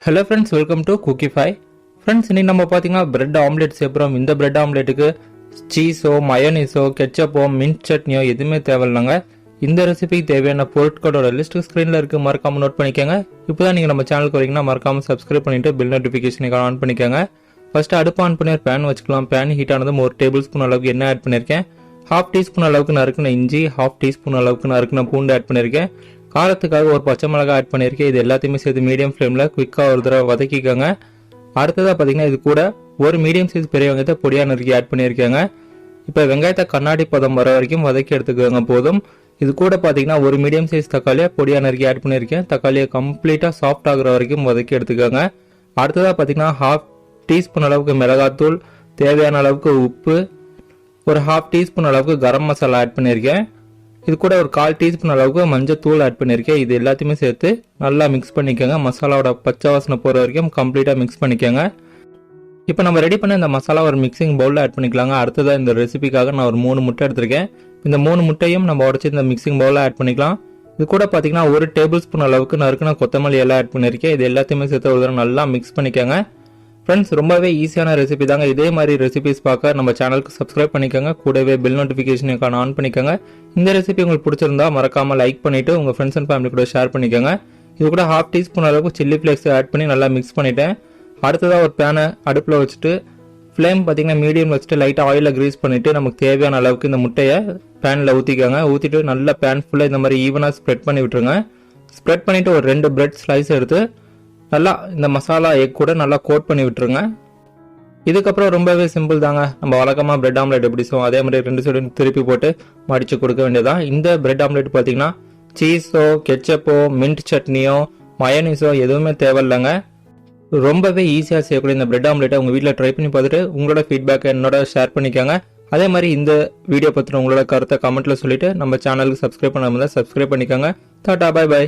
Hello friends, welcome to Cookify. Friends, இன்னைக்கு நம்ம பாத்தீங்கன்னா பிரெட் ஆம்லெட் செய்யறோம். இந்த பிரெட் ஆம்லெட்டுக்கு சீஸோ, மயோனீஸோ, கெட்சப்போ, மின்ட் சட்னியோ எதுவுமே தேவையில்லைங்க. இந்த ரெசிபிக்கு தேவையான பொருட்களோட லிஸ்ட் ஸ்கிரீன்ல இருக்கு, மறக்காம நோட் பண்ணிக்கோங்க. இப்போதான் நீங்க நம்ம சேனலுக்கு வரீங்கன்னா மறக்காம சப்ஸ்கிரைப் பண்ணிட்டு பெல் நோட்டிபிகேஷனை ஆன் பண்ணிக்கோங்க. ஃபர்ஸ்ட் அடுப்பு ஆன் பண்ணி ஒரு பேன் வச்சுக்கலாம். பேன் ஹீட் ஆனதும் 1 டேபிள் ஸ்பூன் அளவுக்கு எண்ணெய் ஆட் பண்ணிருக்கேன். 1/2 டீஸ்பூன் அளவுக்கு நறுக்குன இஞ்சி, 1/2 டீஸ்பூன் அளவுக்கு நறுக்குன பூண்டு ஆட் பண்ணிருக்கேன். காரத்துக்காக ஒரு பச்சை மிளகாய் ஆட் பண்ணியிருக்கேன். இது எல்லாத்தையுமே சேர்த்து மீடியம் ஃப்ளேமில் குவிக்காக ஒரு தடவை வதக்கிக்கோங்க. அடுத்ததாக பார்த்தீங்கன்னா இது கூட ஒரு மீடியம் சைஸ் பெரிய வெங்காயத்தை பொடியாக நறுக்கி ஆட் பண்ணியிருக்கேங்க. இப்போ வெங்காயத்தை கண்ணாடி பதம் வர வரைக்கும் வதக்கி எடுத்துக்கோங்க போதும். இது கூட பார்த்தீங்கன்னா ஒரு மீடியம் சைஸ் தக்காளியை பொடியாக நறுக்கி ஆட் பண்ணியிருக்கேன். தக்காளியை கம்ப்ளீட்டாக சாஃப்ட் ஆகுற வரைக்கும் வதக்கி எடுத்துக்கோங்க. அடுத்ததாக பார்த்தீங்கன்னா 1/2 டீஸ்பூன் அளவுக்கு மிளகாத்தூள், தேவையான அளவுக்கு உப்பு, ஒரு 1/2 டீஸ்பூன் அளவுக்கு கரம் மசாலா ஆட் பண்ணியிருக்கேன். இது கூட ஒரு 1/4 டீஸ்பூன் அளவுக்கு மஞ்சள் தூள் ஆட் பண்ணியிருக்கேன். இது எல்லாத்தையுமே சேர்த்து நல்லா மிக்ஸ் பண்ணிக்கோங்க. மசாலாவோட பச்சை வாசனை போகிற வரைக்கும் கம்ப்ளீட்டாக மிக்ஸ் பண்ணிக்கோங்க. இப்போ நம்ம ரெடி பண்ண இந்த மசாலா ஒரு மிக்சிங் பவுலில் ஆட் பண்ணிக்கலாங்க. அடுத்ததாக இந்த ரெசிபிக்காக நான் ஒரு 3 முட்டை எடுத்திருக்கேன். இந்த 3 முட்டையும் நம்ம உடச்சி இந்த மிக்சிங் பவுலில் ஆட் பண்ணிக்கலாம். இது கூட பார்த்தீங்கன்னா 1 டேபிள் ஸ்பூன் அளவுக்கு நறுக்குன கொத்தமல்லி எல்லாம் ஆட் பண்ணியிருக்கேன். இது எல்லாத்தையுமே சேர்த்து ஒரு தடவை நல்லா மிக்ஸ் பண்ணிக்கோங்க. ஃப்ரெண்ட்ஸ், ரொம்பவே ஈஸியான ரெசிபி தாங்க. இதே மாதிரி ரெசிபிஸ் பார்க்க நம்ம சேனலுக்கு சப்ஸ்கிரைப் பண்ணிக்கோங்க. கூடவே பெல் நோட்டிஃபிகேஷனுக்கான ஆன் பண்ணிக்கோங்க. இந்த ரெசிபி உங்களுக்கு பிடிச்சிருந்தா மறக்காம லைக் பண்ணிட்டு உங்க ஃப்ரெண்ட்ஸ் அண்ட் ஃபேமிலி கூட ஷேர் பண்ணிக்கோங்க. இது கூட 1/2 டீஸ்பூன் அளவுக்கு சில்லி ஃபிளேக்ஸ் ஆட் பண்ணி நல்லா மிக்ஸ் பண்ணிட்டேன். அடுத்ததாக ஒரு பேனை அடுப்பில் வச்சுட்டு ஃப்ளேம் பார்த்தீங்கன்னா மீடியம் வச்சுட்டு லைட்டாக ஆயிலில் கிரீஸ் பண்ணிட்டு நமக்கு தேவையான அளவுக்கு இந்த முட்டையை பேனில் ஊற்றிக்கோங்க. ஊற்றிட்டு நல்லா பேன் ஃபுல்லாக இந்த மாதிரி ஈவனாக ஸ்ப்ரெட் பண்ணி விட்டுருங்க. ஸ்ப்ரெட் பண்ணிட்டு ஒரு 2 பிரெட் ஸ்லைஸ் எடுத்து நல்லா இந்த மசாலா எக் கூட நல்லா கோட் பண்ணி விட்டுருங்க. இதுக்கப்புறம் ரொம்பவே சிம்பிள் தாங்க. நம்ம வழக்கமாக பிரெட் ஆம்லெட் எப்படி செய்வோம் அதே மாதிரி 2 சைடும் திருப்பி போட்டு மடிச்சு கொடுக்க வேண்டியதான். இந்த பிரெட் ஆம்லெட் பார்த்தீங்கன்னா சீஸோ, கெட்சப்போ, மின்ட் சட்னியோ, மயோனீஸோ எதுவுமே தேவையில்லைங்க. ரொம்பவே ஈஸியாக செய்யக்கூடிய இந்த பிரெட் ஆம்லெட்டை உங்கள் வீட்டில் ட்ரை பண்ணி பார்த்துட்டு உங்களோட ஃபீட்பேக்கை என்னோட ஷேர் பண்ணிக்கோங்க. அதே மாதிரி இந்த வீடியோ பற்றின உங்களோட கருத்தை கமெண்ட்டில் சொல்லிட்டு நம்ம சேனலுக்கு சப்ஸ்கிரைப் பண்ணாமல் சப்ஸ்கிரைப் பண்ணிக்கோங்க. Tata, bye by.